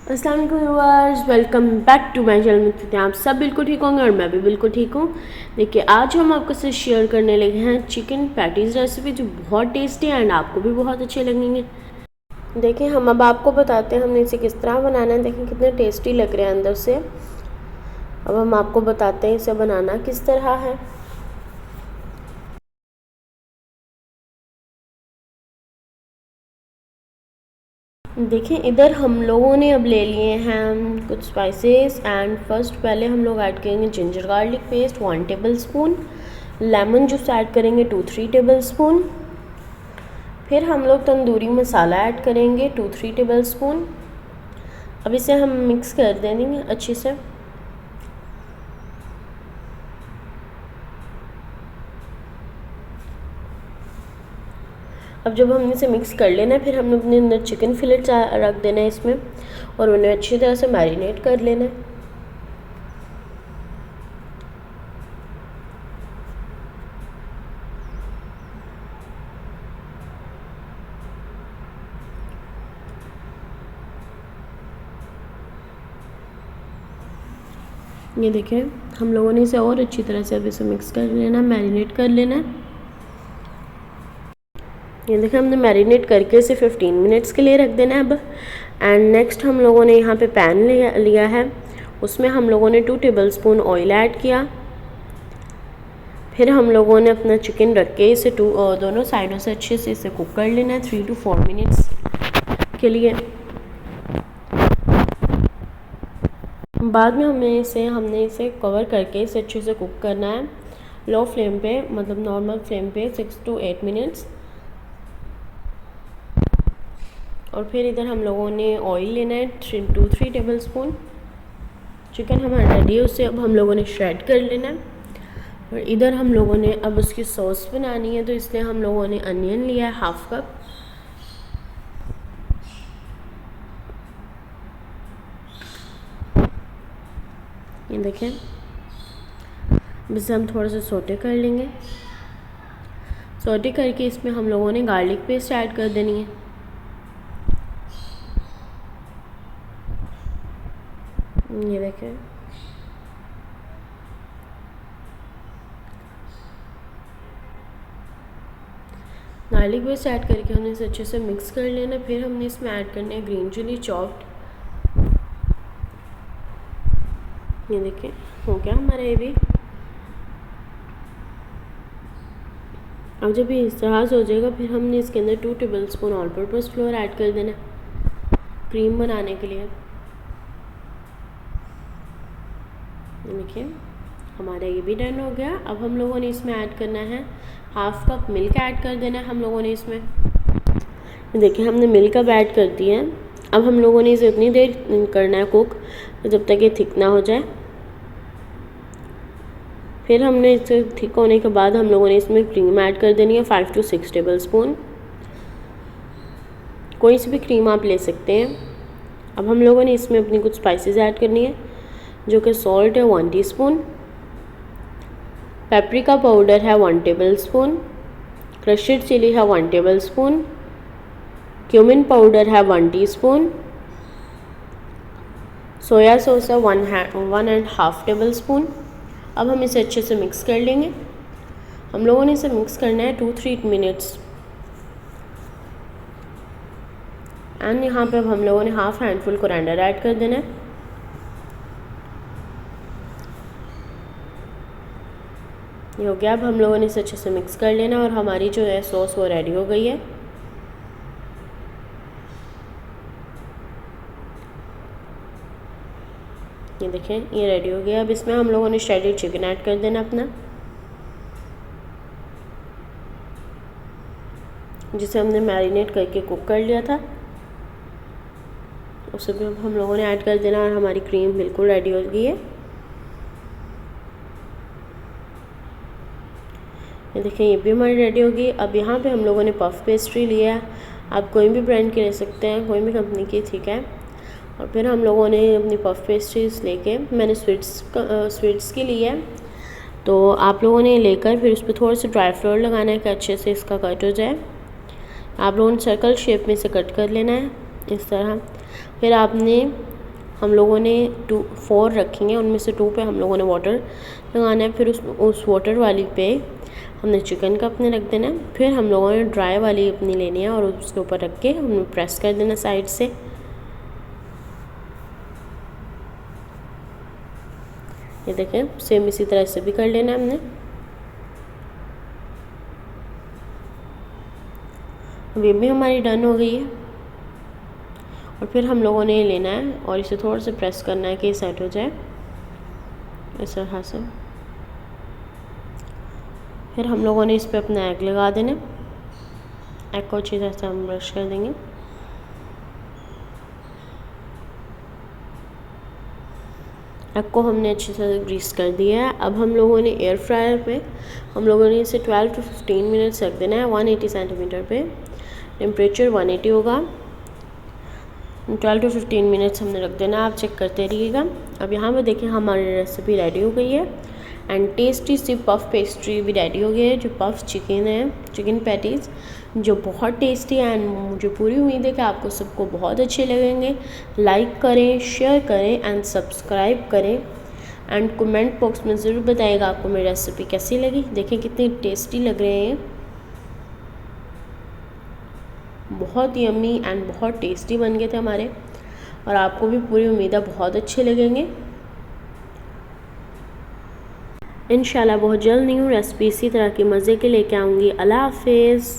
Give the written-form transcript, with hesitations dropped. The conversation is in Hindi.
अस्सलाम वालेकुम viewers, welcome back to my channel. में आप सब बिल्कुल ठीक होंगे और मैं भी बिल्कुल ठीक हूँ। देखिए, आज हम आपके साथ शेयर करने लगे हैं चिकन पैटीज़ रेसिपी, जो बहुत टेस्टी है एंड आपको भी बहुत अच्छे लगेंगे। देखिए, हम अब आपको बताते हैं हमने इसे किस तरह बनाना है। देखिए कितने टेस्टी लग रहे हैं अंदर से। अब हम आपको बताते हैं इसे बनाना किस तरह है। देखिए, इधर हम लोगों ने अब ले लिए हैं कुछ स्पाइसेस एंड फर्स्ट पहले हम लोग ऐड करेंगे ginger garlic paste 1 table spoon, lemon juice add करेंगे 2-3 टेबल स्पून। फिर हम लोग तंदूरी मसाला ऐड करेंगे 2-3 टेबल स्पून। अब इसे हम मिक्स कर देंगे अच्छे से। अब जब हमने इसे मिक्स कर लेना है, फिर हमने अपने अंदर चिकन फिलेट्स रख देना है इसमें और उन्हें अच्छी तरह से मैरिनेट कर लेना है। ये देखें, हम लोगों ने इसे और अच्छी तरह से अब इसे मिक्स कर लेना, मैरिनेट कर लेना है। ये देखें, हमने मैरिनेट करके इसे 15 मिनट्स के लिए रख देना है अब। एंड नेक्स्ट हम लोगों ने यहाँ पे पैन लिया है, उसमें हम लोगों ने 2 टेबल स्पून ऑयल ऐड किया। फिर हम लोगों ने अपना चिकन रख के इसे दोनों साइडों से अच्छे से इसे कुक कर लेना है 3 to 4 मिनट्स के लिए। बाद में हमने इसे कवर करके इसे अच्छे से कुक करना है लो फ्लेम पे, मतलब नॉर्मल फ्लेम पे 6 to 8 मिनट्स। और फिर इधर हम लोगों ने ऑयल लेना है 2-3 टेबल स्पून। चिकन हमारा रेडी है, उसे अब हम लोगों ने श्रेड कर लेना है। और इधर हम लोगों ने अब उसकी सॉस बनानी है, तो इसलिए हम लोगों ने अनियन लिया है 1/2 कप। ये देखें, इसे हम थोड़ा सा सोटे कर लेंगे। सोटे करके इसमें हम लोगों ने गार्लिक पेस्ट ऐड कर देनी है। ये देखें, गार्लिक पेस्ट ऐड करके हमने इसे अच्छे से मिक्स कर लेना। फिर हमने इसमें ऐड करना है ग्रीन चिली चॉप्ड। ये देखें, हो गया हमारा ये भी। अब जब ये इस तरह से हो जाएगा, फिर हमने इसके अंदर 2 table spoon all purpose floor add कर देना क्रीम बनाने के लिए। देखिए, हमारा ये भी डन हो गया। अब हम लोगों ने इसमें ऐड करना है 1/2 कप मिल्क ऐड कर देना है हम लोगों ने इसमें। देखिए, हमने मिल्क अब ऐड कर दिया है। अब हम लोगों ने इसे इतनी देर करना है कुक जब तक ये थिक ना हो जाए। फिर हमने इसे थिक होने के बाद हम लोगों ने इसमें क्रीम ऐड कर देनी है 5 to 6 टेबल स्पून। कोई सी भी क्रीम आप ले सकते हैं। अब हम लोगों ने इसमें अपनी कुछ स्पाइसेस ऐड करनी है, जो कि सॉल्ट है 1 टीस्पून, पेपरिका पाउडर है 1 टेबल स्पून, क्रश्ड चिली है 1 टेबल स्पून, क्यूमिन पाउडर है 1 टीस्पून, सोया सॉस है 1.5 टेबल स्पून। अब हम इसे अच्छे से मिक्स कर लेंगे। हम लोगों ने इसे मिक्स करना है 2-3 मिनट्स। एंड यहाँ पे अब हम लोगों ने 1/2 हैंडफुल कोरिएंडर ऐड कर देना है। ये हो गया। अब हम लोगों ने इसे अच्छे से मिक्स कर लेना और हमारी जो है सॉस वो रेडी हो गई है। ये देखें, ये रेडी हो गया। अब इसमें हम लोगों ने श्रेडेड चिकन ऐड कर देना अपना, जिसे हमने मैरिनेट करके कुक कर लिया था, उसे भी हम लोगों ने ऐड कर देना। और हमारी क्रीम बिल्कुल रेडी हो गई है। ये देखें, ये भी हमारी रेडी होगी। अब यहाँ पे हम लोगों ने पफ पेस्ट्री लिया है। आप कोई भी ब्रांड की ले सकते हैं, कोई भी कंपनी की, ठीक है। और फिर हम लोगों ने अपनी पफ पेस्ट्रीज लेके, मैंने स्वीट्स की ली है, तो आप लोगों ने लेकर फिर उस पर थोड़ा सा ड्राई फ्लोर लगाना है कि अच्छे से इसका कट हो जाए। आप लोगों ने सर्कल शेप में से कट कर लेना है इस तरह। फिर आपने हम लोगों ने 4 रखी हैं, उनमें से 2 पे हम लोगों ने वाटर लगाना है। फिर उस वाटर वाली पे हमने चिकन का अपने रख देना है। फिर हम लोगों ने ड्राई वाली अपनी लेनी है और उसके ऊपर रख के हमने प्रेस कर देना साइड से। ये देखें, सेम इसी तरह से भी कर लेना है हमने। अब ये भी हमारी डन हो गई है। और फिर हम लोगों ने लेना है और इसे थोड़ा सा प्रेस करना है कि सेट हो जाए इस तरह से। फिर हम लोगों ने इस पर अपना एग लगा देना। एग को अच्छी तरह से हम ब्रश कर देंगे। एग को हमने अच्छी तरह ग्रीस कर दिया है। अब हम लोगों ने एयर फ्रायर पे हम लोगों ने इसे 12 to 15 मिनट्स रख देना है। 180 सेंटीमीटर पे टेम्परेचर 180 होगा। 12 to 15 मिनट्स हमने रख देना, आप चेक करते रहिएगा। अब यहाँ पे देखिए हमारी रेसिपी रेडी हो गई है एंड टेस्टी सी पफ पेस्ट्री भी रेडी हो गई है। जो पफ चिकन है, चिकन पैटीज़, जो बहुत टेस्टी है एंड मुझे पूरी उम्मीद है कि आपको सबको बहुत अच्छे लगेंगे। लाइक करें, शेयर करें एंड सब्सक्राइब करें एंड कमेंट बॉक्स में ज़रूर बताइएगा आपको मेरी रेसिपी कैसी लगी। देखें कितनी टेस्टी लग रहे हैं, बहुत यम्मी एंड बहुत टेस्टी बन गए थे हमारे, और आपको भी पूरी उम्मीद है बहुत अच्छे लगेंगे। इंशाल्लाह बहुत जल्द न्यू रेसिपी इसी तरह की मज़े के लेके आऊँगी। अल्लाह हाफिज़।